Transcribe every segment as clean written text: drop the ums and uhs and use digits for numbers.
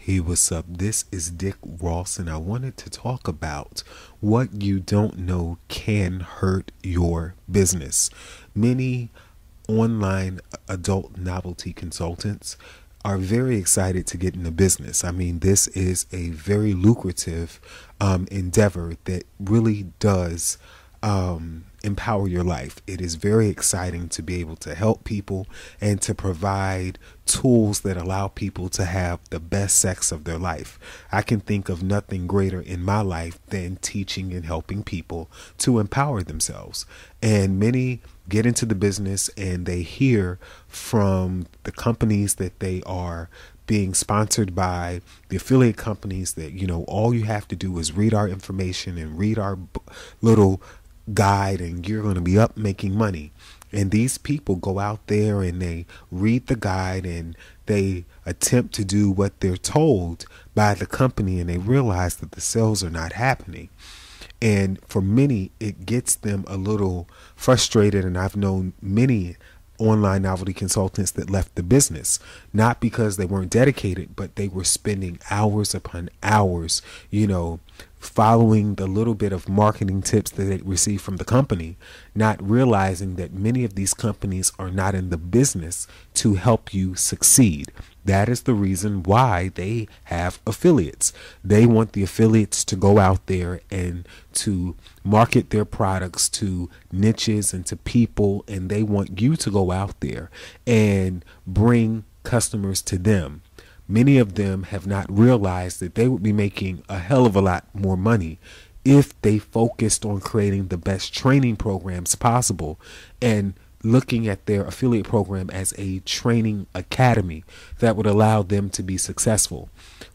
Hey, what's up? This is Dick Ross, and I wanted to talk about what you don't know can hurt your business. Many online adult novelty consultants are very excited to get into business. I mean, this is a very lucrative endeavor that really does empower your life. It is very exciting to be able to help people and to provide tools that allow people to have the best sex of their life. I can think of nothing greater in my life than teaching and helping people to empower themselves. And many get into the business and they hear from the companies that they are being sponsored by, the affiliate companies, that, all you have to do is read our information and read our little guide and you're going to be up making money. And these people go out there and they read the guide and they attempt to do what they're told by the company, and they realize that the sales are not happening. And for many, it gets them a little frustrated. And I've known many online novelty consultants that left the business, not because they weren't dedicated, but they were spending hours upon hours, following the little bit of marketing tips that they receive from the company, not realizing that many of these companies are not in the business to help you succeed. That is the reason why they have affiliates. They want the affiliates to go out there and to market their products to niches and to people, and they want you to go out there and bring customers to them. Many of them have not realized that they would be making a hell of a lot more money if they focused on creating the best training programs possible and looking at their affiliate program as a training academy that would allow them to be successful.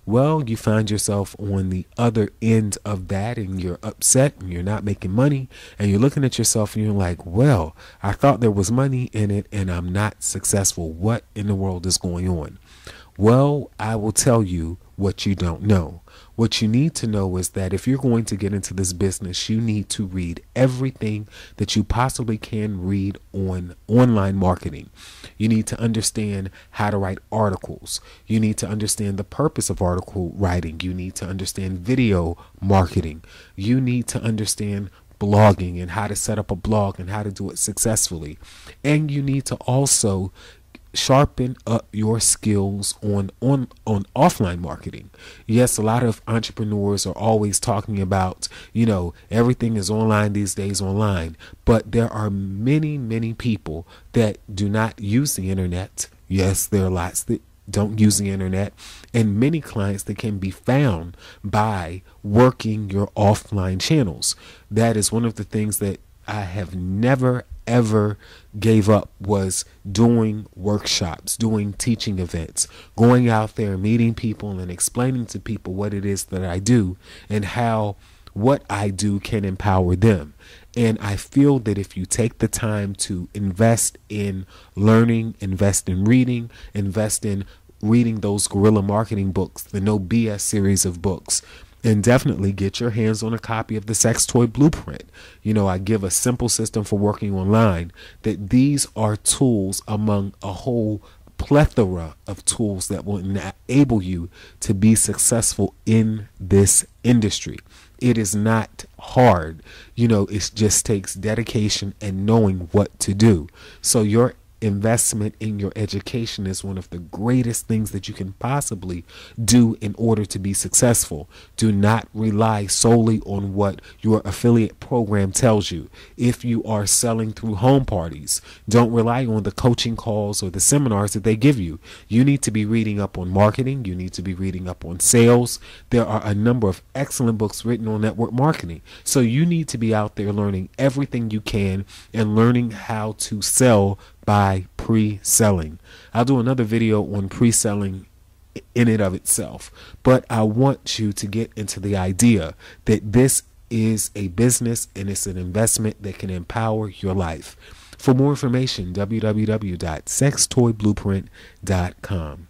Well, you find yourself on the other end of that and you're upset and you're not making money, and you're looking at yourself and you're like, well, I thought there was money in it and I'm not successful. What in the world is going on? Well, I will tell you what you don't know. What you need to know is that if you're going to get into this business, you need to read everything that you possibly can read on online marketing. You need to understand how to write articles. You need to understand the purpose of article writing. You need to understand video marketing. You need to understand blogging and how to set up a blog and how to do it successfully. And you need to also sharpen up your skills on offline marketing. Yes, a lot of entrepreneurs are always talking about, everything is online these days, online, but there are many people that do not use the internet. Yes, there are lots that don't use the internet, and many clients that can be found by working your offline channels. That is one of the things that I have never ever gave up, was doing workshops, doing teaching events, going out there, meeting people and explaining to people what it is that I do and how what I do can empower them. And I feel that if you take the time to invest in learning, invest in reading, invest in reading those guerrilla marketing books, the No BS series of books, and definitely get your hands on a copy of the Sex Toy Blueprint. I give a simple system for working online, that these are tools among a whole plethora of tools that will enable you to be successful in this industry. It is not hard. It just takes dedication and knowing what to do. So your investment in your education is one of the greatest things that you can possibly do in order to be successful. Do not rely solely on what your affiliate program tells you. If you are selling through home parties, don't rely on the coaching calls or the seminars that they give you. You need to be reading up on marketing. You need to be reading up on sales. There are a number of excellent books written on network marketing. So you need to be out there learning everything you can and learning how to sell by pre-selling. I'll do another video on pre-selling in and of itself, but I want you to get into the idea that this is a business and it's an investment that can empower your life. For more information, www.sextoyblueprint.com.